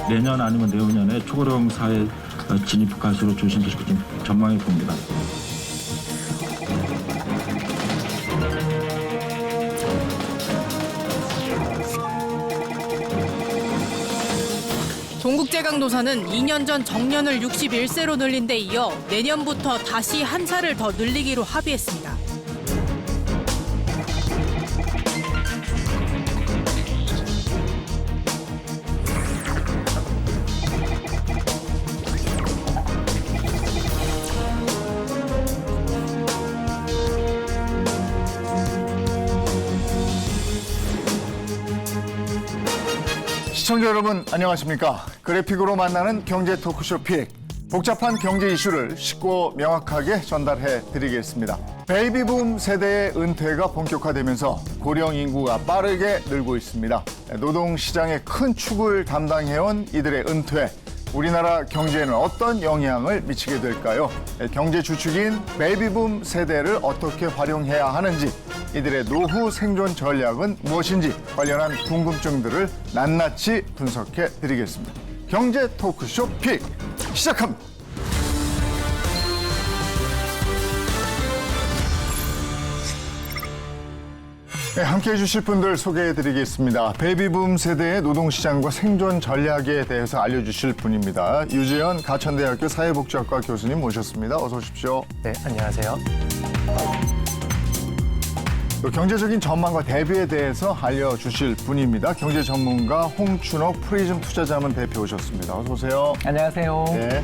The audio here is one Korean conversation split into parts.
내년 아니면 내후년에 초고령 사회 진입할 것으로 조심스럽게 좀 전망해 봅니다. 동국제강도사는 2년 전 정년을 61세로 늘린 데 이어 내년부터 다시 한 살을 더 늘리기로 합의했습니다. 시청자 여러분 안녕하십니까? 그래픽으로 만나는 경제 토크쇼 픽. 복잡한 경제 이슈를 쉽고 명확하게 전달해 드리겠습니다. 베이비붐 세대의 은퇴가 본격화되면서 고령 인구가 빠르게 늘고 있습니다. 노동시장의 큰 축을 담당해온 이들의 은퇴, 우리나라 경제에는 어떤 영향을 미치게 될까요? 경제 주축인 베이비붐 세대를 어떻게 활용해야 하는지, 이들의 노후 생존 전략은 무엇인지 관련한 궁금증들을 낱낱이 분석해 드리겠습니다. 경제 토크쇼 픽 시작합니다. 네, 함께해 주실 분들 소개해 드리겠습니다. 베이비붐 세대의 노동시장과 생존 전략에 대해서 알려주실 분입니다. 유재현 가천대학교 사회복지학과 교수님 모셨습니다. 어서 오십시오. 네, 안녕하세요. 또 경제적인 전망과 대비에 대해서 알려주실 분입니다. 경제 전문가 홍춘옥 프리즘 투자자문 대표 오셨습니다. 어서 오세요. 안녕하세요. 네.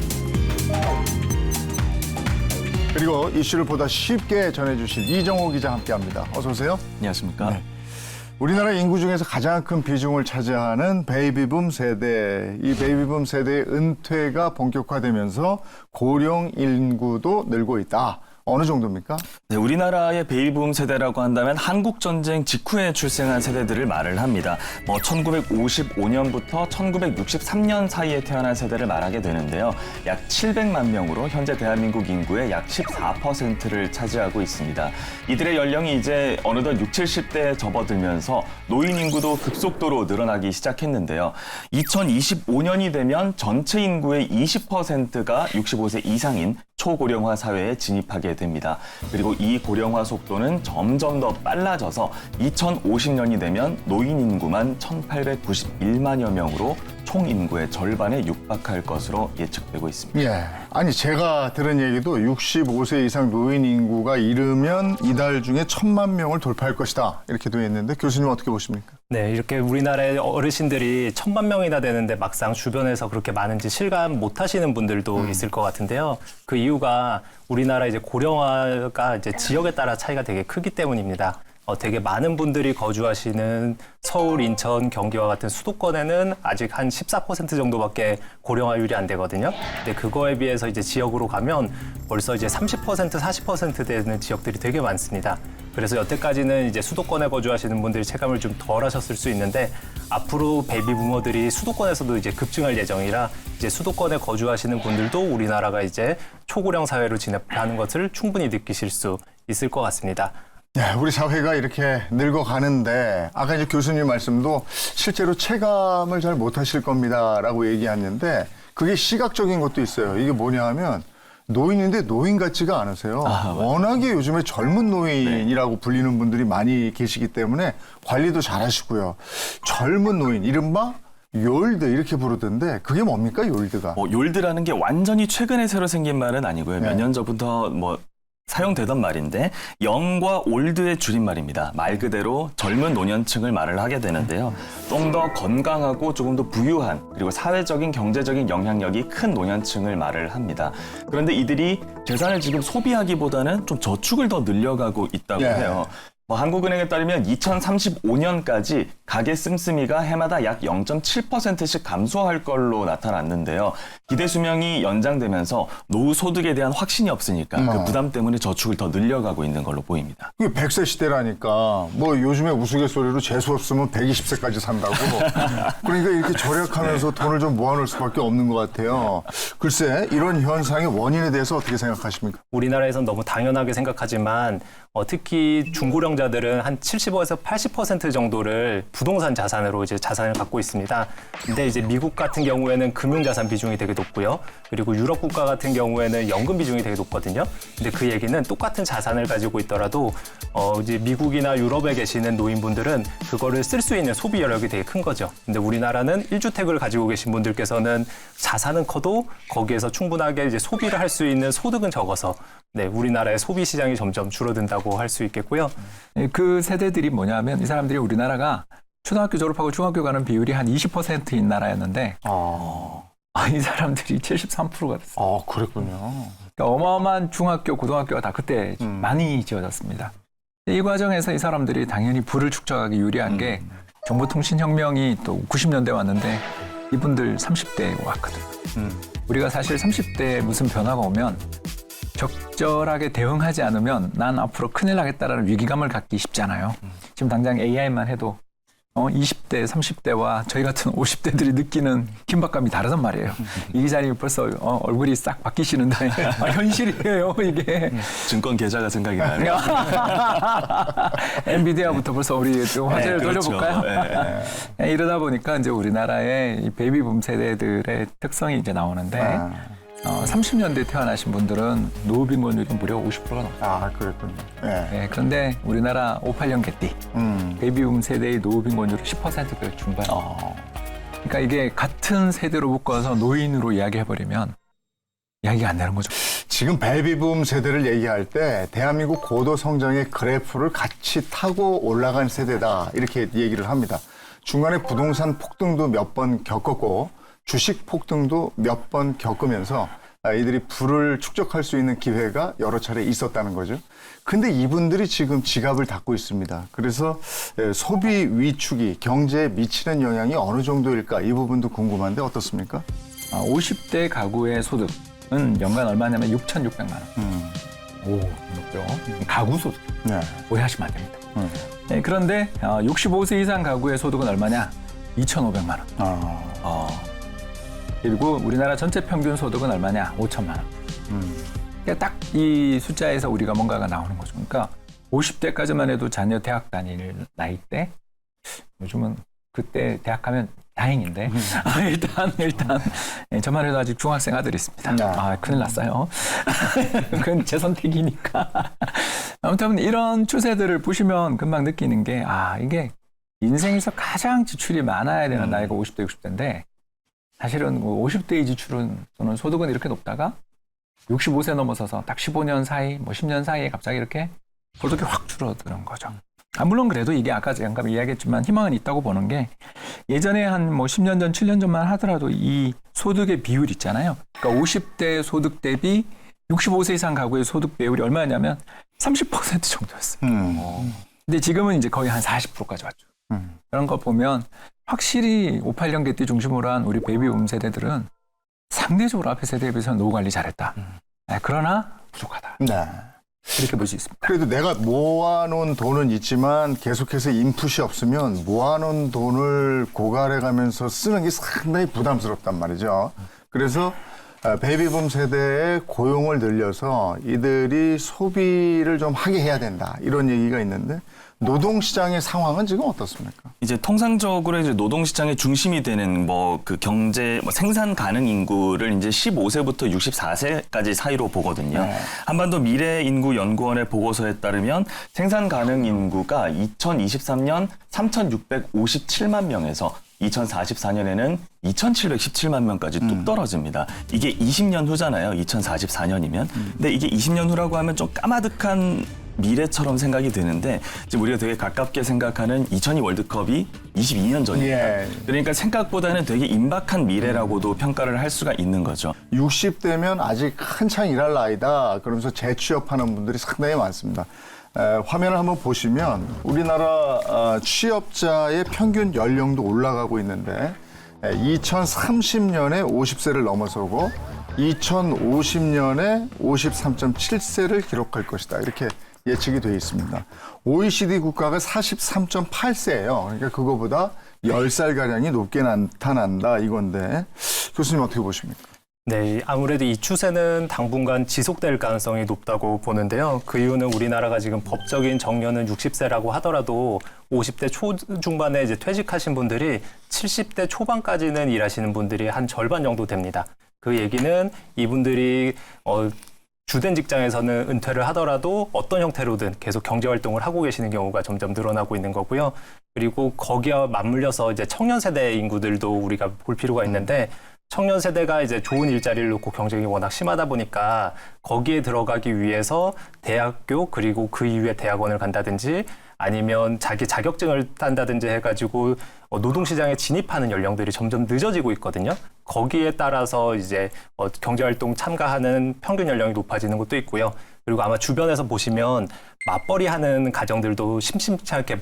그리고 이슈를 보다 쉽게 전해주실 이정호 기자 함께합니다. 어서 오세요. 안녕하십니까. 네. 우리나라 인구 중에서 가장 큰 비중을 차지하는 베이비붐 세대. 이 베이비붐 세대의 은퇴가 본격화되면서 고령 인구도 늘고 있다. 어느 정도입니까? 네, 우리나라의 베이비붐 세대라고 한다면 한국전쟁 직후에 출생한 세대들을 말을 합니다. 1955년부터 1963년 사이에 태어난 세대를 말하게 되는데요. 약 700만 명으로 현재 대한민국 인구의 약 14%를 차지하고 있습니다. 이들의 연령이 이제 어느덧 60, 70대에 접어들면서 노인 인구도 급속도로 늘어나기 시작했는데요. 2025년이 되면 전체 인구의 20%가 65세 이상인 초고령화 사회에 진입하게 됩니다. 그리고 이 고령화 속도는 점점 더 빨라져서 2050년이 되면 노인 인구만 1,891만여 명으로 총 인구의 절반에 육박할 것으로 예측되고 있습니다. 예. 아니, 제가 들은 얘기도 65세 이상 노인 인구가 이르면 이달 중에 1,000만 명을 돌파할 것이다. 이렇게 되어 있는데 교수님 어떻게 보십니까? 네, 이렇게 우리나라의 어르신들이 1,000만 명이나 되는데 막상 주변에서 그렇게 많은지 실감 못 하시는 분들도 있을 것 같은데요. 그 이유가 우리나라 이제 고령화가 이제 지역에 따라 차이가 되게 크기 때문입니다. 되게 많은 분들이 거주하시는 서울, 인천, 경기와 같은 수도권에는 아직 한 14% 정도밖에 고령화율이 안 되거든요. 근데 그거에 비해서 이제 지역으로 가면 벌써 이제 30%, 40% 되는 지역들이 되게 많습니다. 그래서 여태까지는 이제 수도권에 거주하시는 분들이 체감을 좀 덜 하셨을 수 있는데 앞으로 베이비 부머들이 수도권에서도 이제 급증할 예정이라 이제 수도권에 거주하시는 분들도 우리나라가 이제 초고령 사회로 진입하는 것을 충분히 느끼실 수 있을 것 같습니다. 네, 우리 사회가 이렇게 늙어가는데 아까 이제 교수님 말씀도 실제로 체감을 잘 못하실 겁니다라고 얘기했는데 그게 시각적인 것도 있어요. 이게 뭐냐 하면 노인인데 노인 같지가 않으세요. 워낙에 요즘에 젊은 노인이라고 불리는 분들이 많이 계시기 때문에 관리도 잘하시고요. 젊은 노인, 이른바 요올드 이렇게 부르던데 그게 뭡니까, 요올드가? 요올드라는 게 완전히 최근에 새로 생긴 말은 아니고요. 몇 년 전부터 사용되던 말인데 영과 올드의 줄임말입니다. 말 그대로 젊은 노년층을 말을 하게 되는데요. 좀 더 건강하고 조금 더 부유한 그리고 사회적인 경제적인 영향력이 큰 노년층을 말을 합니다. 그런데 이들이 재산을 지금 소비하기보다는 좀 저축을 더 늘려가고 있다고 해요. 한국은행에 따르면 2035년까지 가계 씀씀이가 해마다 약 0.7%씩 감소할 걸로 나타났는데요. 기대 수명이 연장되면서 노후 소득에 대한 확신이 없으니까 그 부담 때문에 저축을 더 늘려가고 있는 걸로 보입니다. 그게 100세 시대라니까 요즘에 우스갯소리로 재수 없으면 120세까지 산다고. 그러니까 이렇게 절약하면서 돈을 좀 모아놓을 수밖에 없는 것 같아요. 글쎄 이런 현상의 원인에 대해서 어떻게 생각하십니까? 우리나라에서는 너무 당연하게 생각하지만 특히 중고령자들은 한 75에서 80% 정도를 부동산 자산으로 이제 자산을 갖고 있습니다. 근데 이제 미국 같은 경우에는 금융자산 비중이 되게 높고요. 그리고 유럽 국가 같은 경우에는 연금 비중이 되게 높거든요. 근데 그 얘기는 똑같은 자산을 가지고 있더라도 이제 미국이나 유럽에 계시는 노인분들은 그거를 쓸 수 있는 소비 여력이 되게 큰 거죠. 근데 우리나라는 1주택을 가지고 계신 분들께서는 자산은 커도 거기에서 충분하게 이제 소비를 할 수 있는 소득은 적어서 네, 우리나라의 소비 시장이 점점 줄어든다고 할 수 있겠고요. 그 세대들이 뭐냐면 이 사람들이 우리나라가 초등학교 졸업하고 중학교 가는 비율이 한 20%인 나라였는데 이 사람들이 73%가 됐어요. 그랬군요. 그러니까 어마어마한 중학교, 고등학교가 다 그때 많이 지어졌습니다. 이 과정에서 이 사람들이 당연히 부를 축적하기 유리한 게 정보통신혁명이 또 90년대 왔는데 이분들 30대에 왔거든요. 우리가 사실 30대에 무슨 변화가 오면 적절하게 대응하지 않으면 난 앞으로 큰일 나겠다라는 위기감을 갖기 쉽잖아요. 지금 당장 AI만 해도 20대, 30대와 저희 같은 50대들이 느끼는 긴박감이 다르단 말이에요. 이 기자님이 벌써 얼굴이 싹 바뀌시는데 현실이에요, 이게. 증권 계좌가 생각이 나요. 엔비디아부터 벌써 우리 좀 화제를 그렇죠. 돌려볼까요? 이러다 보니까 이제 우리나라의 이 베이비붐 세대들의 특성이 이제 나오는데 30년대에 태어나신 분들은 노후빈곤율이 무려 50%가 넘어요. 그랬군요. 네, 그런데 우리나라 58년 개띠 베이비붐 세대의 노후빈곤율이 10%대 중반. 그러니까 이게 같은 세대로 묶어서 노인으로 이야기해버리면 이야기가 안 되는 거죠. 지금 베이비붐 세대를 얘기할 때 대한민국 고도 성장의 그래프를 같이 타고 올라간 세대다 이렇게 얘기를 합니다. 중간에 부동산 폭등도 몇 번 겪었고 주식 폭등도 몇 번 겪으면서 이들이 부를 축적할 수 있는 기회가 여러 차례 있었다는 거죠. 근데 이분들이 지금 지갑을 닫고 있습니다. 그래서 소비 위축이 경제에 미치는 영향이 어느 정도일까 이 부분도 궁금한데 어떻습니까? 50대 가구의 소득은 연간 얼마냐면 6,600만 원. 오, 높죠. 가구 소득. 네. 오해하시면 안 됩니다. 네, 그런데 65세 이상 가구의 소득은 얼마냐? 2,500만 원. 그리고 우리나라 전체 평균 소득은 얼마냐? 5천만 원. 그러니까 딱 이 숫자에서 우리가 뭔가가 나오는 거죠. 그러니까 50대까지만 해도 자녀 대학 다닐 나이 때 요즘은 그때 대학 가면 다행인데 일단 저만 해도 아직 중학생 아들이 있습니다. 큰일 났어요. 그건 제 선택이니까. 아무튼 이런 추세들을 보시면 금방 느끼는 게 이게 인생에서 가장 지출이 많아야 되는 나이가 50대, 60대인데 사실은 50대의 지출은 또는 소득은 이렇게 높다가 65세 넘어서서 딱 15년 사이, 10년 사이에 갑자기 이렇게 소득이 확 줄어드는 거죠. 물론 그래도 이게 아까 잠깐 이야기했지만 희망은 있다고 보는 게 예전에 한 10년 전, 7년 전만 하더라도 이 소득의 비율 있잖아요. 그러니까 50대 소득 대비 65세 이상 가구의 소득 비율이 얼마냐면 30% 정도였어요. 근데 지금은 이제 거의 한 40%까지 왔죠. 그런 거 보면 확실히 58년 개띠 중심으로 한 우리 베이비붐 세대들은 상대적으로 앞에 세대에 비해서 노후 관리 잘했다. 그러나 부족하다. 네. 이렇게 볼 수 있습니다. 그래도 내가 모아놓은 돈은 있지만 계속해서 인풋이 없으면 모아놓은 돈을 고갈해 가면서 쓰는 게 상당히 부담스럽단 말이죠. 그래서 베이비붐 세대의 고용을 늘려서 이들이 소비를 좀 하게 해야 된다. 이런 얘기가 있는데 노동시장의 상황은 지금 어떻습니까? 이제 통상적으로 이제 노동시장의 중심이 되는 그 경제 생산 가능 인구를 이제 15세부터 64세까지 사이로 보거든요. 한반도 미래인구연구원의 보고서에 따르면 생산 가능 인구가 2023년 3,657만 명에서 2044년에는 2,717만 명까지 뚝 떨어집니다. 이게 20년 후잖아요. 2044년이면. 근데 이게 20년 후라고 하면 좀 까마득한 미래처럼 생각이 드는데 지금 우리가 되게 가깝게 생각하는 2002 월드컵이 22년 전입니다. 그러니까 생각보다는 되게 임박한 미래라고도 평가를 할 수가 있는 거죠. 60대면 아직 한창 일할 나이다. 그러면서 재취업하는 분들이 상당히 많습니다. 화면을 한번 보시면 우리나라 취업자의 평균 연령도 올라가고 있는데 2030년에 50세를 넘어서고 2050년에 53.7세를 기록할 것이다. 이렇게 예측이 되어 있습니다. OECD 국가가 43.8세예요. 그러니까 그거보다 10살가량이 높게 나타난다 이건데 교수님 어떻게 보십니까? 네, 아무래도 이 추세는 당분간 지속될 가능성이 높다고 보는데요. 그 이유는 우리나라가 지금 법적인 정년은 60세라고 하더라도 50대 초중반에 이제 퇴직하신 분들이 70대 초반까지는 일하시는 분들이 한 절반 정도 됩니다. 그 얘기는 이분들이 주된 직장에서는 은퇴를 하더라도 어떤 형태로든 계속 경제활동을 하고 계시는 경우가 점점 늘어나고 있는 거고요. 그리고 거기에 맞물려서 이제 청년 세대 인구들도 우리가 볼 필요가 있는데 청년 세대가 이제 좋은 일자리를 놓고 경쟁이 워낙 심하다 보니까 거기에 들어가기 위해서 대학교 그리고 그 이후에 대학원을 간다든지 아니면 자기 자격증을 딴다든지 해가지고 노동시장에 진입하는 연령들이 점점 늦어지고 있거든요. 거기에 따라서 이제 경제활동 참가하는 평균 연령이 높아지는 것도 있고요. 그리고 아마 주변에서 보시면 맞벌이 하는 가정들도 심심치 않게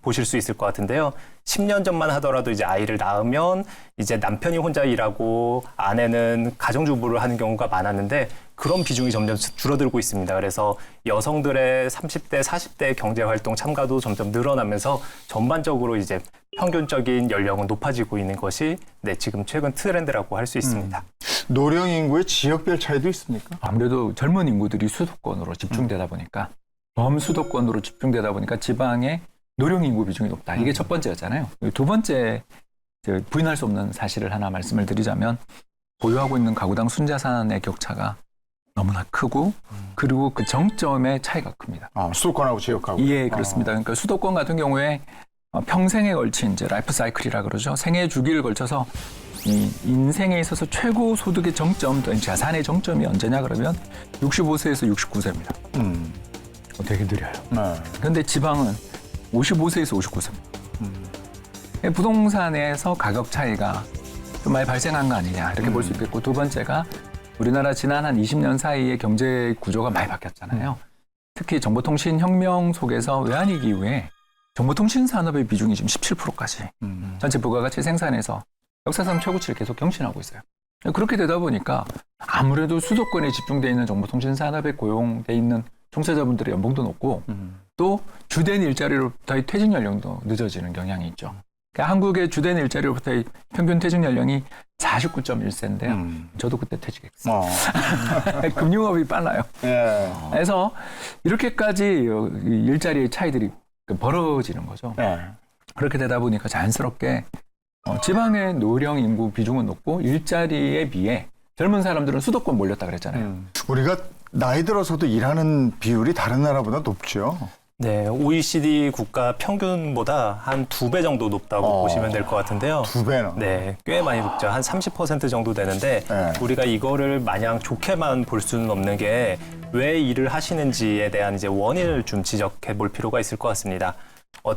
보실 수 있을 것 같은데요. 10년 전만 하더라도 이제 아이를 낳으면 이제 남편이 혼자 일하고 아내는 가정주부를 하는 경우가 많았는데 그런 비중이 점점 줄어들고 있습니다. 그래서 여성들의 30대, 40대 경제활동 참가도 점점 늘어나면서 전반적으로 이제 평균적인 연령은 높아지고 있는 것이 지금 최근 트렌드라고 할 수 있습니다. 노령 인구의 지역별 차이도 있습니까? 아무래도 젊은 인구들이 수도권으로 집중되다 보니까 범수도권으로 집중되다 보니까 지방의 노령 인구 비중이 높다. 이게 첫 번째였잖아요. 두 번째 부인할 수 없는 사실을 하나 말씀을 드리자면 보유하고 있는 가구당 순자산의 격차가 너무나 크고 그리고 그 정점의 차이가 큽니다. 수도권하고 지역하고. 예, 그렇습니다. 그러니까 수도권 같은 경우에 평생에 걸친 이제 라이프 사이클이라 그러죠. 생애 주기를 걸쳐서 이 인생에 있어서 최고 소득의 정점, 자산의 정점이 언제냐 그러면 65세에서 69세입니다. 되게 느려요. 그런데 지방은 55세에서 59세입니다. 부동산에서 가격 차이가 좀 많이 발생한 거 아니냐 이렇게 볼 수 있겠고 두 번째가 우리나라 지난 한 20년 사이에 경제 구조가 많이 바뀌었잖아요. 특히 정보통신혁명 속에서 외환위기 이후에 정보통신 산업의 비중이 지금 17%까지 전체 부가가치 생산에서 역사상 최고치를 계속 경신하고 있어요. 그렇게 되다 보니까 아무래도 수도권에 집중되어 있는 정보통신 산업에 고용돼 있는 종사자분들의 연봉도 높고 또 주된 일자리로부터의 퇴직 연령도 늦어지는 경향이 있죠. 그러니까 한국의 주된 일자리로부터의 평균 퇴직 연령이 49.1세인데요. 저도 그때 퇴직했어요. 금융업이 빨라요. 예. 그래서 이렇게까지 일자리의 차이들이 벌어지는 거죠. 그렇게 되다 보니까 자연스럽게 지방의 노령 인구 비중은 높고 일자리에 비해 젊은 사람들은 수도권 몰렸다 그랬잖아요. 우리가 나이 들어서도 일하는 비율이 다른 나라보다 높죠. 네, OECD 국가 평균보다 한 2배 정도 높다고 보시면 될 것 같은데요. 2배나? 네, 꽤 많이 높죠. 한 30% 정도 되는데 우리가 이거를 마냥 좋게만 볼 수는 없는 게 왜 일을 하시는지에 대한 이제 원인을 좀 지적해 볼 필요가 있을 것 같습니다.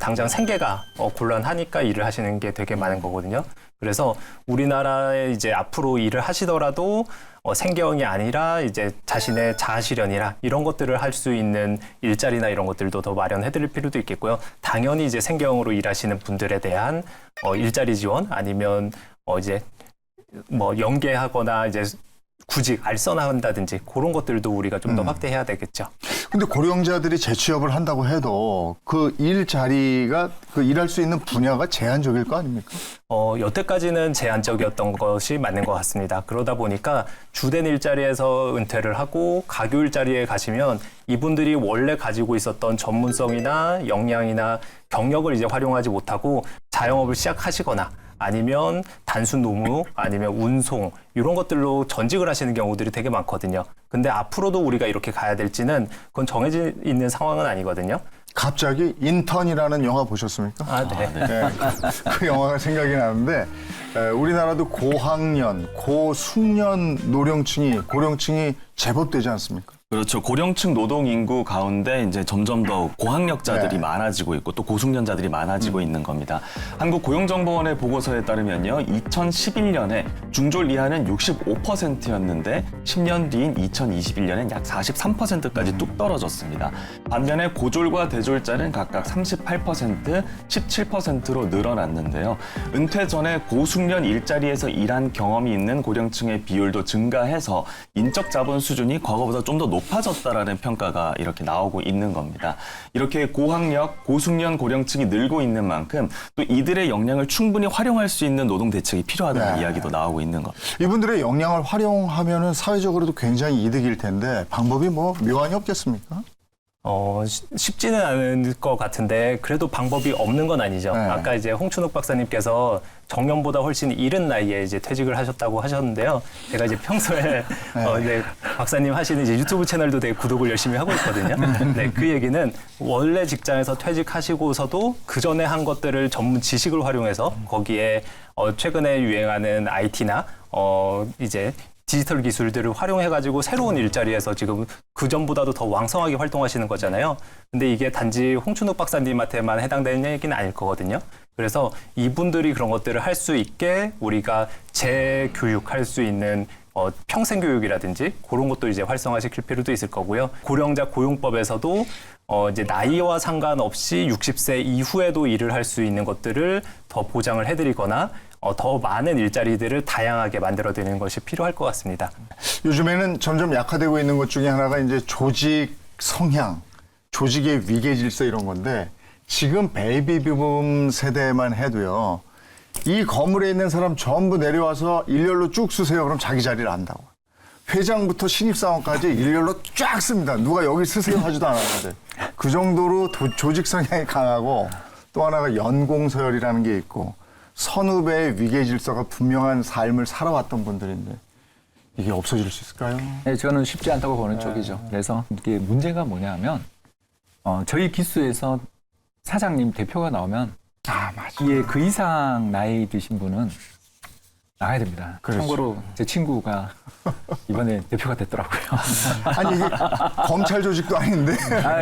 당장 생계가 곤란하니까 일을 하시는 게 되게 많은 거거든요. 그래서 우리나라에 이제 앞으로 일을 하시더라도 생계형이 아니라 이제 자신의 자아실현이나 이런 것들을 할 수 있는 일자리나 이런 것들도 더 마련해 드릴 필요도 있겠고요. 당연히 이제 생계형으로 일하시는 분들에 대한 일자리 지원 아니면 이제 뭐 연계하거나 이제 구직 알선한다든지 그런 것들도 우리가 좀 더 확대해야 되겠죠. 근데 고령자들이 재취업을 한다고 해도 그 일자리가 그 일할 수 있는 분야가 제한적일 거 아닙니까? 여태까지는 제한적이었던 것이 맞는 것 같습니다. 그러다 보니까 주된 일자리에서 은퇴를 하고 가교 일자리에 가시면 이분들이 원래 가지고 있었던 전문성이나 역량이나 경력을 이제 활용하지 못하고 자영업을 시작하시거나 아니면 단순 노무, 아니면 운송 이런 것들로 전직을 하시는 경우들이 되게 많거든요. 근데 앞으로도 우리가 이렇게 가야 될지는 그건 정해져 있는 상황은 아니거든요. 갑자기 인턴이라는 영화 보셨습니까? 네. 네, 그 영화가 생각이 나는데 우리나라도 고학년, 고숙련 고령층이 제법 되지 않습니까? 그렇죠. 고령층 노동 인구 가운데 이제 점점 더 고학력자들이 많아지고 있고 또 고숙련자들이 많아지고 있는 겁니다. 한국고용정보원의 보고서에 따르면요, 2011년에 중졸 이하는 65%였는데 10년 뒤인 2021년엔 약 43%까지 뚝 떨어졌습니다. 반면에 고졸과 대졸자는 각각 38%, 17%로 늘어났는데요. 은퇴 전에 고숙련 일자리에서 일한 경험이 있는 고령층의 비율도 증가해서 인적 자본 수준이 과거보다 좀 더 높아졌다라는 평가가 이렇게 나오고 있는 겁니다. 이렇게 고학력, 고숙련 고령층이 늘고 있는 만큼 또 이들의 역량을 충분히 활용할 수 있는 노동 대책이 필요하다는 이야기도 나오고 있는 겁니다. 이분들의 역량을 활용하면은 사회적으로도 굉장히 이득일 텐데 방법이 뭐 묘안이 없겠습니까? 쉽지는 않을 것 같은데 그래도 방법이 없는 건 아니죠. 네. 아까 이제 홍춘욱 박사님께서 정년보다 훨씬 이른 나이에 이제 퇴직을 하셨다고 하셨는데요. 제가 이제 평소에 이제 박사님 하시는 이제 유튜브 채널도 되게 구독을 열심히 하고 있거든요. 네, 그 얘기는 원래 직장에서 퇴직하시고서도 그 전에 한 것들을 전문 지식을 활용해서 거기에 최근에 유행하는 IT나 이제 디지털 기술들을 활용해가지고 새로운 일자리에서 지금 그전보다도 더 왕성하게 활동하시는 거잖아요. 근데 이게 단지 홍춘욱 박사님한테만 해당되는 얘기는 아닐 거거든요. 그래서 이분들이 그런 것들을 할 수 있게 우리가 재교육할 수 있는 평생교육이라든지 그런 것도 이제 활성화시킬 필요도 있을 거고요. 고령자 고용법에서도 이제 나이와 상관없이 60세 이후에도 일을 할 수 있는 것들을 더 보장을 해드리거나 더 많은 일자리들을 다양하게 만들어드리는 것이 필요할 것 같습니다. 요즘에는 점점 약화되고 있는 것 중에 하나가 이제 조직 성향, 조직의 위계 질서 이런 건데 지금 베이비붐 세대만 해도요. 이 건물에 있는 사람 전부 내려와서 일렬로 쭉 쓰세요. 그럼 자기 자리를 안다고. 회장부터 신입사원까지 일렬로 쫙 씁니다. 누가 여기 쓰세요 하지도 않았는데. 그 정도로 조직 성향이 강하고 또 하나가 연공서열이라는 게 있고 선후배의 위계 질서가 분명한 삶을 살아왔던 분들인데 이게 없어질 수 있을까요? 네, 저는 쉽지 않다고 보는 쪽이죠. 그래서 이게 문제가 뭐냐면 저희 기수에서 사장님 대표가 나오면 이게 그 이상 나이 드신 분은 나가야 됩니다. 그렇죠. 참고로 제 친구가 이번에 대표가 됐더라고요. 아니 이게 검찰 조직도 아닌데.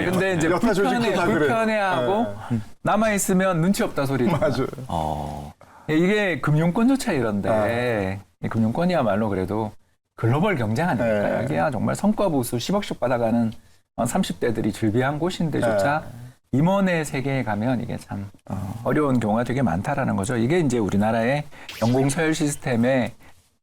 근데 이제 여타 조직도 다 그래요. 불편해하고 남아 있으면 눈치 없다 소리. 맞아요. 이게 금융권조차 이런데 금융권이야말로 그래도 글로벌 경쟁 아닙니까? 여기야 정말 성과 보수 10억씩 받아가는 30대들이 즐비한 곳인데조차 임원의 세계에 가면 이게 참 어려운 경우가 되게 많다라는 거죠. 이게 이제 우리나라의 연공서열 시스템의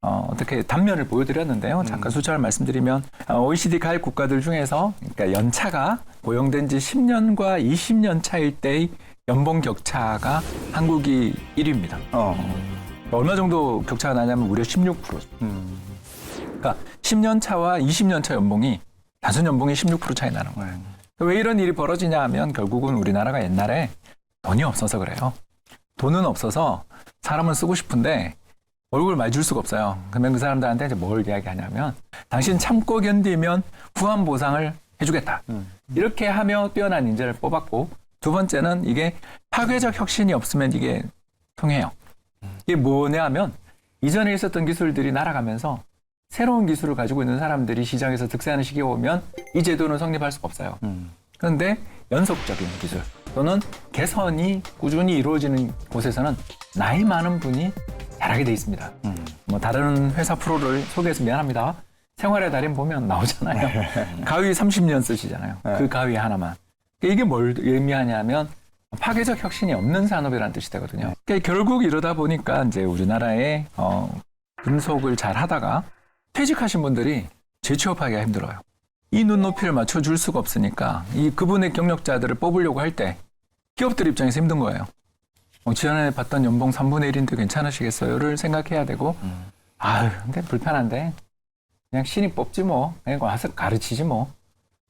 어떻게 단면을 보여드렸는데요. 잠깐 수치를 말씀드리면 OECD 가입 국가들 중에서 그러니까 연차가 고용된 지 10년과 20년 차일 때의 연봉 격차가 한국이 1위입니다. 얼마 정도 격차가 나냐면 무려 16%. 그러니까 10년 차와 20년 차 연봉이 단순 연봉이 16% 차이 나는 거예요. 왜 이런 일이 벌어지냐 하면 결국은 우리나라가 옛날에 돈이 없어서 그래요. 돈은 없어서 사람은 쓰고 싶은데 얼굴 많이 줄 수가 없어요. 그러면 그 사람들한테 이제 뭘 이야기하냐면 당신 참고 견디면 후한 보상을 해주겠다. 이렇게 하며 뛰어난 인재를 뽑았고 두 번째는 이게 파괴적 혁신이 없으면 이게 통해요. 이게 뭐냐 하면 이전에 있었던 기술들이 날아가면서 새로운 기술을 가지고 있는 사람들이 시장에서 득세하는 시기에 오면 이 제도는 성립할 수가 없어요. 그런데 연속적인 기술 또는 개선이 꾸준히 이루어지는 곳에서는 나이 많은 분이 잘하게 돼 있습니다. 뭐 다른 회사 프로를 소개해서 미안합니다. 생활의 달인 보면 나오잖아요. 가위 30년 쓰시잖아요. 그 가위 하나만. 이게 뭘 의미하냐면 파괴적 혁신이 없는 산업이라는 뜻이 되거든요. 그러니까 결국 이러다 보니까 이제 우리나라의 근속을 잘 하다가 퇴직하신 분들이 재취업하기가 힘들어요. 이 눈높이를 맞춰줄 수가 없으니까 그분의 경력자들을 뽑으려고 할 때 기업들 입장에서 힘든 거예요. 지난해 받던 연봉 3분의 1인데 괜찮으시겠어요?를 생각해야 되고 근데 불편한데 그냥 신입 뽑지 뭐 그냥 와서 가르치지 뭐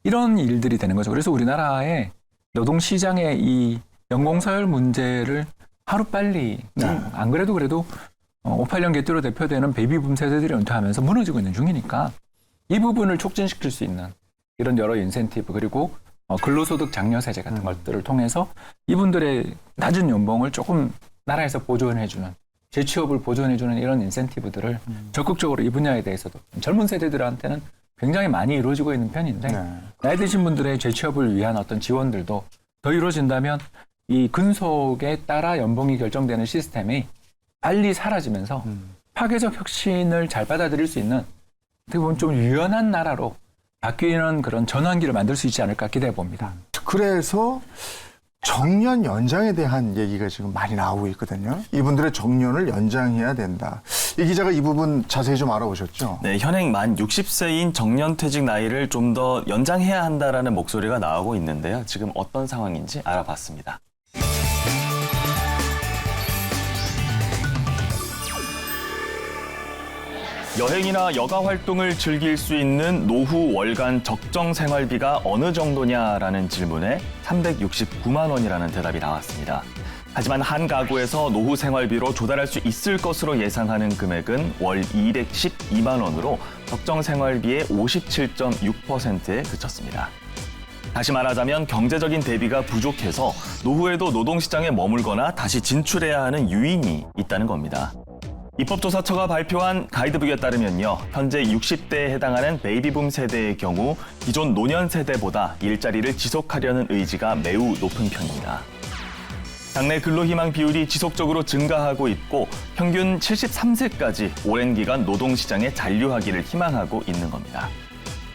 이런 일들이 되는 거죠. 그래서 우리나라의 노동시장의 이 연공서열 문제를 하루빨리 안 그래도 58년 개띠로 대표되는 베이비붐 세대들이 은퇴하면서 무너지고 있는 중이니까 이 부분을 촉진시킬 수 있는 이런 여러 인센티브 그리고 근로소득 장려세제 같은 것들을 통해서 이분들의 낮은 연봉을 조금 나라에서 보존해주는 재취업을 보존해주는 이런 인센티브들을 적극적으로 이 분야에 대해서도 젊은 세대들한테는 굉장히 많이 이루어지고 있는 편인데 나이 드신 분들의 재취업을 위한 어떤 지원들도 더 이루어진다면 이 근속에 따라 연봉이 결정되는 시스템이 빨리 사라지면서 파괴적 혁신을 잘 받아들일 수 있는 어떻게 보면 좀 유연한 나라로 바뀌는 그런 전환기를 만들 수 있지 않을까 기대해 봅니다. 그래서 정년 연장에 대한 얘기가 지금 많이 나오고 있거든요. 이분들의 정년을 연장해야 된다. 이 기자가 이 부분 자세히 좀 알아보셨죠? 네, 현행 만 60세인 정년퇴직 나이를 좀 더 연장해야 한다라는 목소리가 나오고 있는데요. 지금 어떤 상황인지 알아봤습니다. 여행이나 여가 활동을 즐길 수 있는 노후 월간 적정 생활비가 어느 정도냐라는 질문에 369만 원이라는 대답이 나왔습니다. 하지만 한 가구에서 노후 생활비로 조달할 수 있을 것으로 예상하는 금액은 월 212만 원으로 적정 생활비의 57.6%에 그쳤습니다. 다시 말하자면 경제적인 대비가 부족해서 노후에도 노동시장에 머물거나 다시 진출해야 하는 유인이 있다는 겁니다. 입법조사처가 발표한 가이드북에 따르면요, 현재 60대에 해당하는 베이비붐 세대의 경우 기존 노년 세대보다 일자리를 지속하려는 의지가 매우 높은 편입니다. 당내 근로희망 비율이 지속적으로 증가하고 있고 평균 73세까지 오랜 기간 노동시장에 잔류하기를 희망하고 있는 겁니다.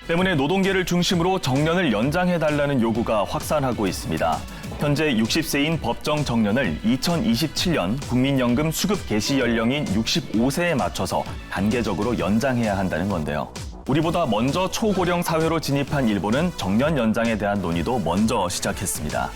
때문에 노동계를 중심으로 정년을 연장해달라는 요구가 확산하고 있습니다. 현재 60세인 법정 정년을 2027년 국민연금 수급 개시 연령인 65세에 맞춰서 단계적으로 연장해야 한다는 건데요. 우리보다 먼저 초고령 사회로 진입한 일본은 정년 연장에 대한 논의도 먼저 시작했습니다.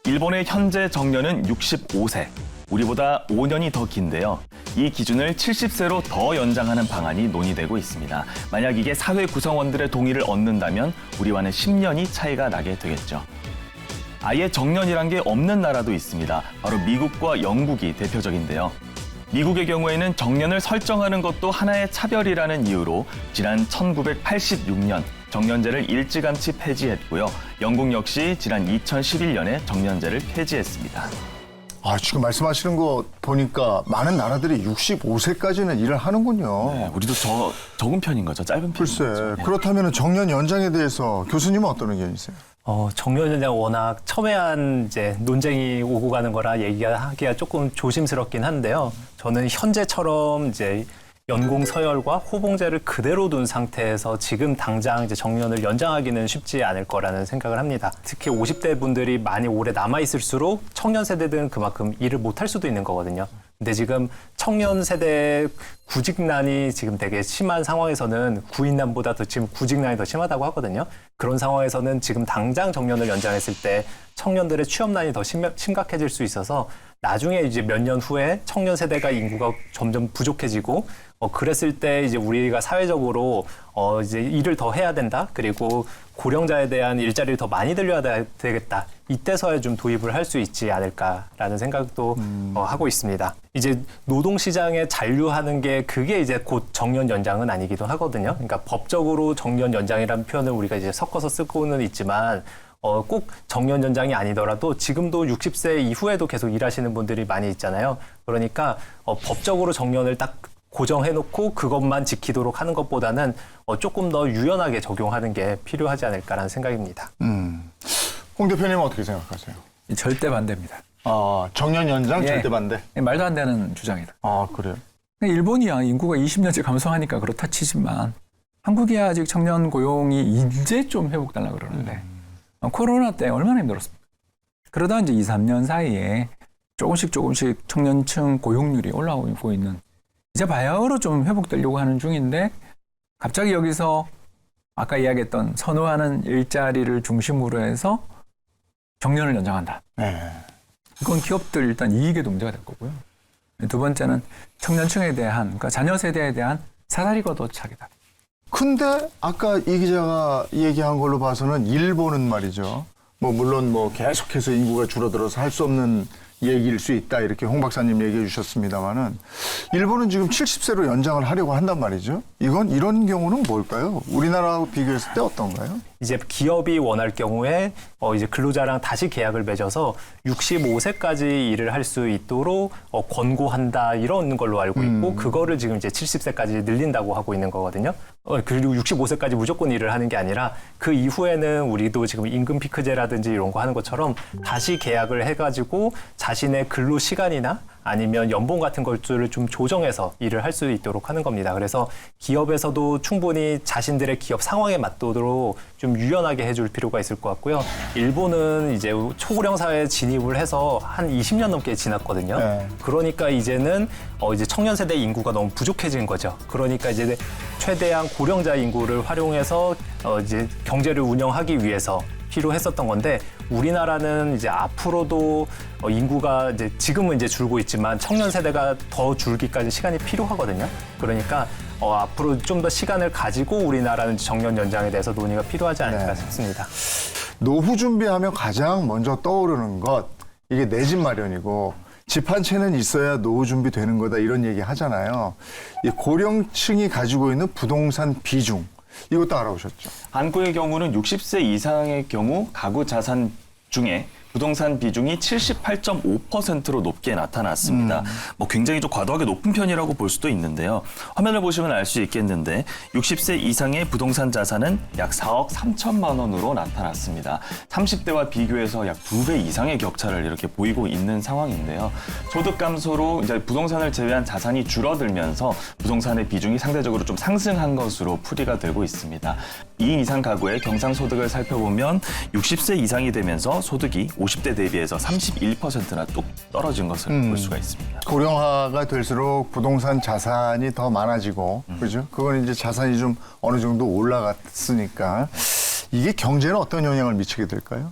일본의 현재 정년은 65세, 우리보다 5년이 더 긴데요. 이 기준을 70세로 더 연장하는 방안이 논의되고 있습니다. 만약 이게 사회 구성원들의 동의를 얻는다면 우리와는 10년이 차이가 나게 되겠죠. 아예 정년이란 게 없는 나라도 있습니다. 바로 미국과 영국이 대표적인데요. 미국의 경우에는 정년을 설정하는 것도 하나의 차별이라는 이유로 지난 1986년 정년제를 일찌감치 폐지했고요. 영국 역시 지난 2011년에 정년제를 폐지했습니다. 아, 지금 말씀하시는 거 보니까 많은 나라들이 65세까지는 일을 하는군요. 네, 우리도 적은 편인 거죠. 짧은 편인 글쎄, 거죠. 네. 그렇다면 정년 연장에 대해서 교수님은 어떤 의견이세요? 정년 연장 워낙 첨예한 이제 논쟁이 오고 가는 거라 얘기하기가 조금 조심스럽긴 한데요. 저는 현재처럼 이제 연공 서열과 호봉제를 그대로 둔 상태에서 지금 당장 이제 정년을 연장하기는 쉽지 않을 거라는 생각을 합니다. 특히 50대 분들이 많이 오래 남아 있을수록 청년 세대들은 그만큼 일을 못할 수도 있는 거거든요. 근데 지금 청년 세대 구직난이 지금 되게 심한 상황에서는 구인난보다 더 지금 구직난이 더 심하다고 하거든요. 그런 상황에서는 지금 당장 정년을 연장했을 때 청년들의 취업난이 더 심각해질 수 있어서 나중에 이제 몇 년 후에 청년 세대가 인구가 점점 부족해지고 그랬을 때 이제 우리가 사회적으로 이제 일을 더 해야 된다. 그리고 고령자에 대한 일자리를 더 많이 들려야 되겠다. 이때서야 좀 도입을 할 수 있지 않을까라는 생각도 하고 있습니다. 이제 노동시장에 잔류하는 게 그게 이제 곧 정년 연장은 아니기도 하거든요. 그러니까 법적으로 정년 연장이라는 표현을 우리가 이제 섞어서 쓰고는 있지만 꼭 정년 연장이 아니더라도 지금도 60세 이후에도 계속 일하시는 분들이 많이 있잖아요. 그러니까 법적으로 정년을 딱 고정해놓고 그것만 지키도록 하는 것보다는 조금 더 유연하게 적용하는 게 필요하지 않을까라는 생각입니다. 홍 대표님은 어떻게 생각하세요? 절대 반대입니다. 아, 정년 연장 예. 절대 반대. 말도 안 되는 주장이다. 아, 그래요? 일본이야 인구가 20년째 감소하니까 그렇다 치지만 한국이야 아직 청년 고용이 이제 좀 회복되려고 그러는데 코로나 때 얼마나 힘들었습니까? 그러다 이제 2, 3년 사이에 조금씩 청년층 고용률이 올라오고 있는 이제 바야흐로 좀 회복되려고 하는 중인데 갑자기 여기서 아까 이야기했던 선호하는 일자리를 중심으로 해서 정년을 연장한다. 네. 이건 기업들 일단 이익에도 문제가 될 거고요. 두 번째는 청년층에 대한 그러니까 자녀 세대에 대한 사다리 걷어차기다. 근데 아까 이 기자가 얘기한 걸로 봐서는 일본은 말이죠. 물론 계속해서 인구가 줄어들어서 할 수 없는 얘기일 수 있다. 이렇게 홍 박사님 얘기해 주셨습니다만은 일본은 지금 70세로 연장을 하려고 한단 말이죠. 이런 경우는 뭘까요? 우리나라하고 비교했을 때 어떤가요? 이제 기업이 원할 경우에 이제 근로자랑 다시 계약을 맺어서 65세까지 일을 할 수 있도록 권고한다 이런 걸로 알고 있고 그거를 지금 이제 70세까지 늘린다고 하고 있는 거거든요. 그리고 65세까지 무조건 일을 하는 게 아니라 그 이후에는 우리도 지금 임금 피크제라든지 이런 거 하는 것처럼 다시 계약을 해가지고 자신의 근로 시간이나 아니면 연봉 같은 것들을 좀 조정해서 일을 할 수 있도록 하는 겁니다. 그래서 기업에서도 충분히 자신들의 기업 상황에 맞도록 좀 유연하게 해줄 필요가 있을 것 같고요. 일본은 이제 초고령 사회에 진입을 해서 한 20년 넘게 지났거든요. 네. 그러니까 이제는 이제 청년 세대 인구가 너무 부족해진 거죠. 그러니까 이제 최대한 고령자 인구를 활용해서 이제 경제를 운영하기 위해서 필요했었던 건데 우리나라는 이제 앞으로도 인구가 이제 지금은 이제 줄고 있지만 청년 세대가 더 줄기까지 시간이 필요하거든요. 그러니까 앞으로 좀 더 시간을 가지고 우리나라는 정년 연장에 대해서 논의가 필요하지 않을까 네. 싶습니다. 노후 준비하면 가장 먼저 떠오르는 것, 이게 내 집 마련이고 집 한 채는 있어야 노후 준비 되는 거다 이런 얘기 하잖아요. 이 고령층이 가지고 있는 부동산 비중, 이것도 알아보셨죠? 한국의 경우는 60세 이상의 경우 가구 자산 중에 부동산 비중이 78.5%로 높게 나타났습니다. 뭐 굉장히 좀 과도하게 높은 편이라고 볼 수도 있는데요. 화면을 보시면 알 수 있겠는데 60세 이상의 부동산 자산은 약 4억 3천만 원으로 나타났습니다. 30대와 비교해서 약 2배 이상의 격차를 이렇게 보이고 있는 상황인데요. 소득 감소로 이제 부동산을 제외한 자산이 줄어들면서 부동산의 비중이 상대적으로 좀 상승한 것으로 풀이가 되고 있습니다. 2인 이상 가구의 경상소득을 살펴보면 60세 이상이 되면서 소득이 50대 대비해서 31%나 뚝 떨어진 것을 볼 수가 있습니다. 고령화가 될수록 부동산 자산이 더 많아지고, 그죠? 그건 이제 자산이 좀 어느 정도 올라갔으니까 이게 경제는 어떤 영향을 미치게 될까요?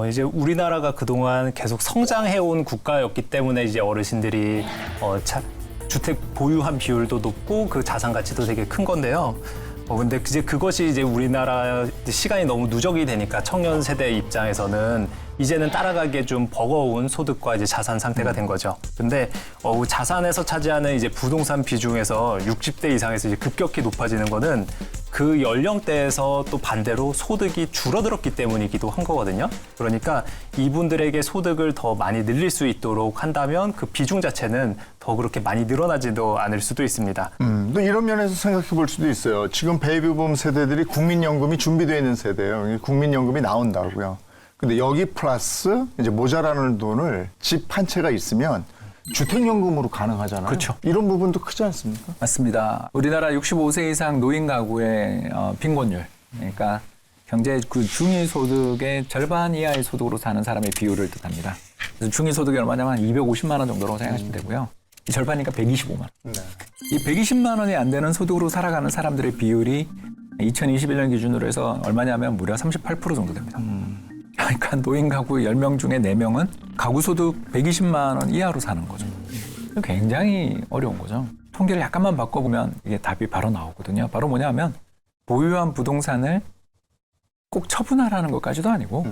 이제 우리나라가 그동안 계속 성장해온 국가였기 때문에 이제 어르신들이 주택 보유한 비율도 높고 그 자산 가치도 되게 큰 건데요. 근데 이제 그것이 이제 우리나라 시간이 너무 누적이 되니까 청년 세대 입장에서는 이제는 따라가기에 좀 버거운 소득과 이제 자산 상태가 된 거죠. 근데 자산에서 차지하는 이제 부동산 비중에서 60대 이상에서 이제 급격히 높아지는 거는 그 연령대에서 또 반대로 소득이 줄어들었기 때문이기도 한 거거든요. 그러니까 이분들에게 소득을 더 많이 늘릴 수 있도록 한다면 그 비중 자체는 더 그렇게 많이 늘어나지도 않을 수도 있습니다. 또 이런 면에서 생각해 볼 수도 있어요. 지금 베이비붐 세대들이 국민연금이 준비되어 있는 세대예요. 국민연금이 나온다고요. 근데 여기 플러스 이제 모자라는 돈을 집 한 채가 있으면 주택연금으로 가능하잖아요. 그렇죠. 이런 부분도 크지 않습니까? 맞습니다. 우리나라 65세 이상 노인 가구의 빈곤율, 그러니까 경제 그 중위소득의 절반 이하의 소득으로 사는 사람의 비율을 뜻합니다. 그래서 중위소득이 얼마냐면 250만 원 정도로 생각하시면 되고요. 이 절반이니까 125만 원. 네. 이 120만 원이 안 되는 소득으로 살아가는 사람들의 비율이 2021년 기준으로 해서 얼마냐면 무려 38% 정도 됩니다. 그러니까 노인 가구 10명 중에 4명은 가구 소득 120만 원 이하로 사는 거죠. 굉장히 어려운 거죠. 통계를 약간만 바꿔보면 이게 답이 바로 나오거든요. 바로 뭐냐면 보유한 부동산을 꼭 처분하라는 것까지도 아니고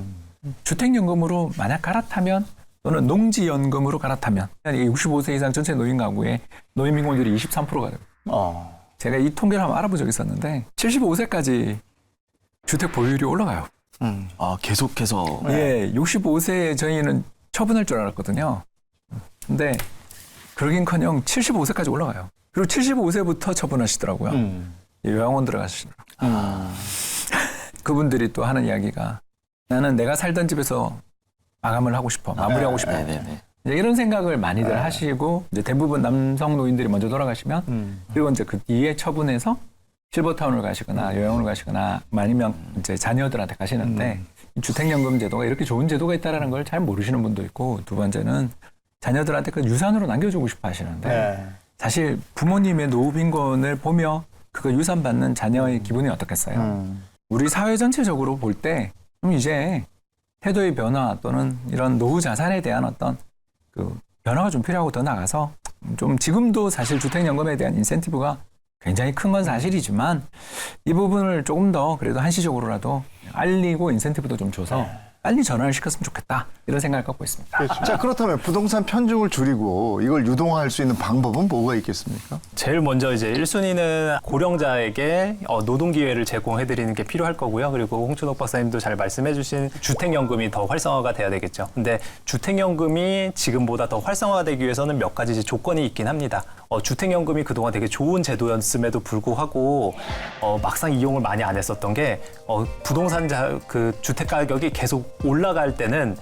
주택연금으로 만약 갈아타면 또는 농지연금으로 갈아타면 65세 이상 전체 노인 가구의 노인 빈곤율이 23%가 돼요. 제가 이 통계를 한번 알아본 적이 있었는데 75세까지 주택 보유율이 올라가요. 계속해서. 예, 65세에 저희는 처분할 줄 알았거든요. 근데 그러긴커녕 75세까지 올라가요. 그리고 75세부터 처분하시더라고요. 요양원 들어가시더라고요. 그분들이 또 하는 이야기가 나는 내가 살던 집에서 마감을 하고 싶어, 마무리하고 싶어. 네네네. 이제 이런 생각을 많이들 하시고 이제 대부분 남성 노인들이 먼저 돌아가시면 그리고 이제 그 뒤에 처분해서 실버타운을 가시거나 요양원을 가시거나 아니면 이제 자녀들한테 가시는데 주택연금 제도가 이렇게 좋은 제도가 있다는 걸 잘 모르시는 분도 있고 두 번째는 자녀들한테 그 유산으로 남겨주고 싶어 하시는데 사실 부모님의 노후 빈곤을 보며 그거 유산 받는 자녀의 기분이 어떻겠어요? 우리 사회 전체적으로 볼 때 이제 태도의 변화 또는 이런 노후 자산에 대한 어떤 그 변화가 좀 필요하고 더 나가서 좀 지금도 사실 주택연금에 대한 인센티브가 굉장히 큰 건 사실이지만 이 부분을 조금 더 그래도 한시적으로라도 알리고 인센티브도 좀 줘서 빨리 전환을 시켰으면 좋겠다 이런 생각을 갖고 있습니다. 그렇죠. 자, 그렇다면 부동산 편중을 줄이고 이걸 유동화할 수 있는 방법은 뭐가 있겠습니까? 제일 먼저 이제 1순위는 고령자에게 노동 기회를 제공해드리는 게 필요할 거고요. 그리고 홍춘옥 박사님도 잘 말씀해주신 주택연금이 더 활성화가 돼야 되겠죠. 근데 주택연금이 지금보다 더 활성화되기 위해서는 몇 가지 이제 조건이 있긴 합니다. 주택연금이 그동안 되게 좋은 제도였음에도 불구하고 막상 이용을 많이 안 했었던 게 부동산 그 주택 가격이 계속 올라갈 때는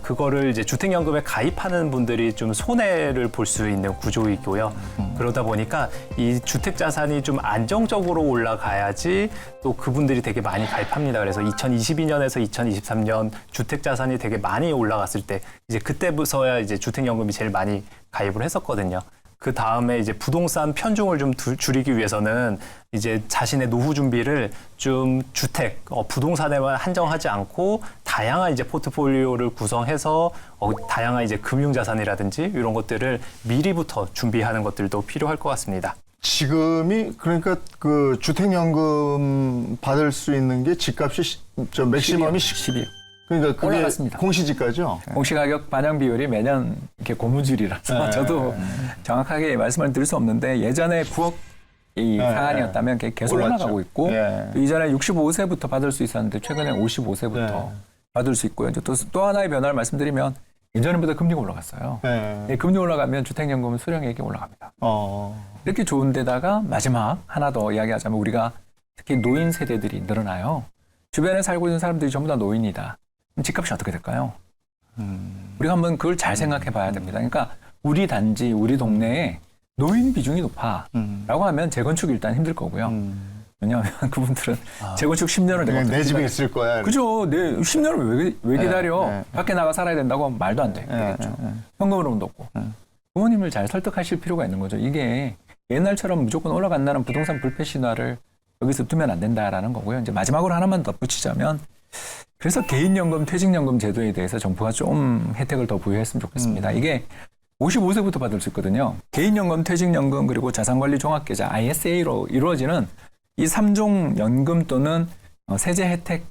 그거를 이제 주택연금에 가입하는 분들이 좀 손해를 볼 수 있는 구조이고요. 그러다 보니까 이 주택 자산이 좀 안정적으로 올라가야지 또 그분들이 되게 많이 가입합니다. 그래서 2022년에서 2023년 주택 자산이 되게 많이 올라갔을 때 이제 그때부터야 이제 주택연금이 제일 많이 가입을 했었거든요. 그 다음에 이제 부동산 편중을 좀 줄이기 위해서는 이제 자신의 노후 준비를 좀 주택, 부동산에만 한정하지 않고 다양한 이제 포트폴리오를 구성해서 다양한 이제 금융자산이라든지 이런 것들을 미리부터 준비하는 것들도 필요할 것 같습니다. 지금이 그러니까 그 주택연금 받을 수 있는 게 집값이 맥시멈이 12. 그러니까 그게 올라갔습니다. 공시지가죠. 공시가격 반영 비율이 매년 이렇게 고무줄이라서 네. 저도 정확하게 말씀을 드릴 수 없는데 예전에 9억 이 상한이었다면 계속 올랐죠. 올라가고 있고 네. 또 이전에 65세부터 받을 수 있었는데 최근에 55세부터 네. 받을 수 있고요. 이제 또 하나의 변화를 말씀드리면 예전보다 금리가 올라갔어요. 네. 금리 올라가면 주택연금은 수령액이 올라갑니다. 이렇게 좋은 데다가 마지막 하나 더 이야기하자면 우리가 특히 노인 세대들이 늘어나요. 주변에 살고 있는 사람들이 전부 다 노인이다. 그럼 집값이 어떻게 될까요? 우리가 한번 그걸 잘 생각해 봐야 됩니다. 그러니까 우리 단지, 우리 동네에 노인 비중이 높아라고 하면 재건축 일단 힘들 거고요. 왜냐하면 그분들은 재건축 10년을 그냥 내가 내 집에 있을 거야. 그죠. 내 10년을 왜 기다려? 네. 밖에 나가 살아야 된다고 하면 말도 안 돼. 그렇죠. 현금으로는 없고. 부모님을 잘 설득하실 필요가 있는 거죠. 이게 옛날처럼 무조건 올라간다는 부동산 불패 신화를 여기서 두면 안 된다라는 거고요. 이제 마지막으로 하나만 덧붙이자면 그래서 개인연금, 퇴직연금 제도에 대해서 정부가 좀 혜택을 더 부여했으면 좋겠습니다. 이게 55세부터 받을 수 있거든요. 개인연금, 퇴직연금, 그리고 자산관리 종합계좌 ISA로 이루어지는 이 3종 연금 또는 세제 혜택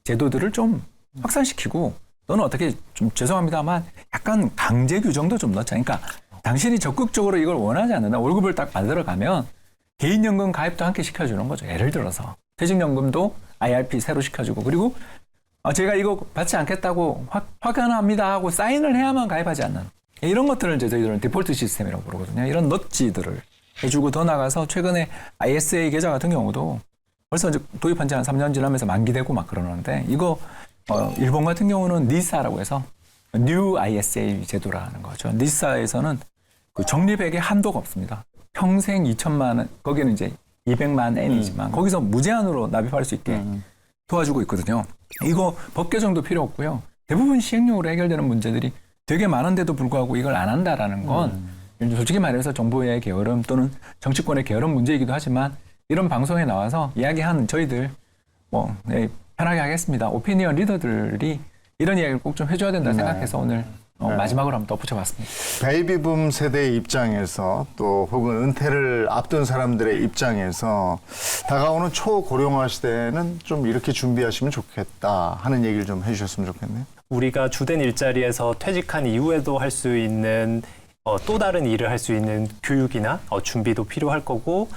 제도들을 좀 확산시키고 또는 어떻게 좀 죄송합니다만 약간 강제 규정도 좀 넣자. 그러니까 당신이 적극적으로 이걸 원하지 않는다. 월급을 딱 받으러가면 개인연금 가입도 함께 시켜주는 거죠. 예를 들어서 퇴직연금도 IRP 새로 시켜주고 그리고 제가 이거 받지 않겠다고 확연합니다 하고 사인을 해야만 가입하지 않는 이런 것들을 이제 저희들은 디폴트 시스템이라고 부르거든요. 이런 넛지들을 해주고 더 나가서 최근에 ISA 계좌 같은 경우도 벌써 이제 도입한 지 한 3년 지나면서 만기되고 막 그러는데 이거 일본 같은 경우는 니사라고 해서 New ISA 제도라는 거죠. 니사에서는 그 적립액의 한도가 없습니다. 평생 2천만 원, 거기는 이제 200만 엔이지만 거기서 무제한으로 납입할 수 있게 도와주고 있거든요. 이거 법 개정도 필요 없고요. 대부분 시행령으로 해결되는 문제들이 되게 많은데도 불구하고 이걸 안 한다라는 건 솔직히 말해서 정부의 게으름 또는 정치권의 게으름 문제이기도 하지만 이런 방송에 나와서 이야기하는 저희들 편하게 하겠습니다. 오피니언 리더들이 이런 이야기를 꼭 좀 해줘야 된다 생각해서 오늘 마지막으로 한번 덧붙여봤습니다. 베이비붐 세대의 입장에서 또 혹은 은퇴를 앞둔 사람들의 입장에서 다가오는 초고령화 시대에는 좀 이렇게 준비하시면 좋겠다 하는 얘기를 좀 해주셨으면 좋겠네요. 우리가 주된 일자리에서 퇴직한 이후에도 할 수 있는 또 다른 일을 할 수 있는 교육이나 준비도 필요할 거고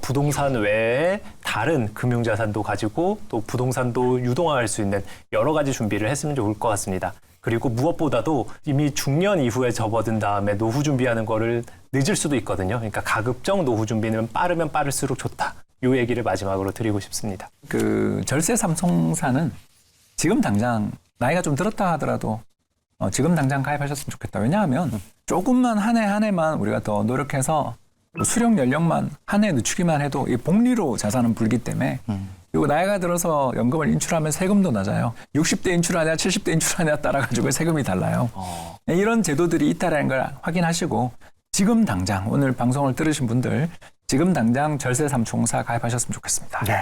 부동산 외에 다른 금융자산도 가지고 또 부동산도 유동화할 수 있는 여러 가지 준비를 했으면 좋을 것 같습니다. 그리고 무엇보다도 이미 중년 이후에 접어든 다음에 노후 준비하는 거를 늦을 수도 있거든요. 그러니까 가급적 노후 준비는 빠르면 빠를수록 좋다. 이 얘기를 마지막으로 드리고 싶습니다. 그 절세 삼총사는 지금 당장 나이가 좀 들었다 하더라도 지금 당장 가입하셨으면 좋겠다. 왜냐하면 조금만 한 해 한 해만 우리가 더 노력해서 수령 연령만 한 해 늦추기만 해도 이 복리로 자산은 불기 때문에 그리고 나이가 들어서 연금을 인출하면 세금도 낮아요. 60대 인출하냐 70대 인출하냐 따라가지고 세금이 달라요. 이런 제도들이 있다는 걸 확인하시고 지금 당장 오늘 방송을 들으신 분들 지금 당장 절세 삼총사 가입하셨으면 좋겠습니다. 네.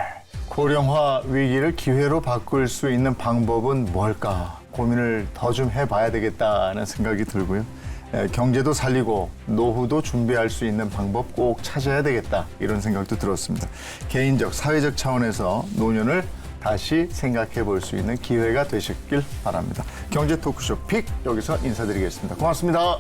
고령화 위기를 기회로 바꿀 수 있는 방법은 뭘까 고민을 더 좀 해봐야 되겠다는 생각이 들고요. 경제도 살리고 노후도 준비할 수 있는 방법 꼭 찾아야 되겠다 이런 생각도 들었습니다. 개인적, 사회적 차원에서 노년을 다시 생각해 볼 수 있는 기회가 되셨길 바랍니다. 경제 토크쇼 픽 여기서 인사드리겠습니다. 고맙습니다.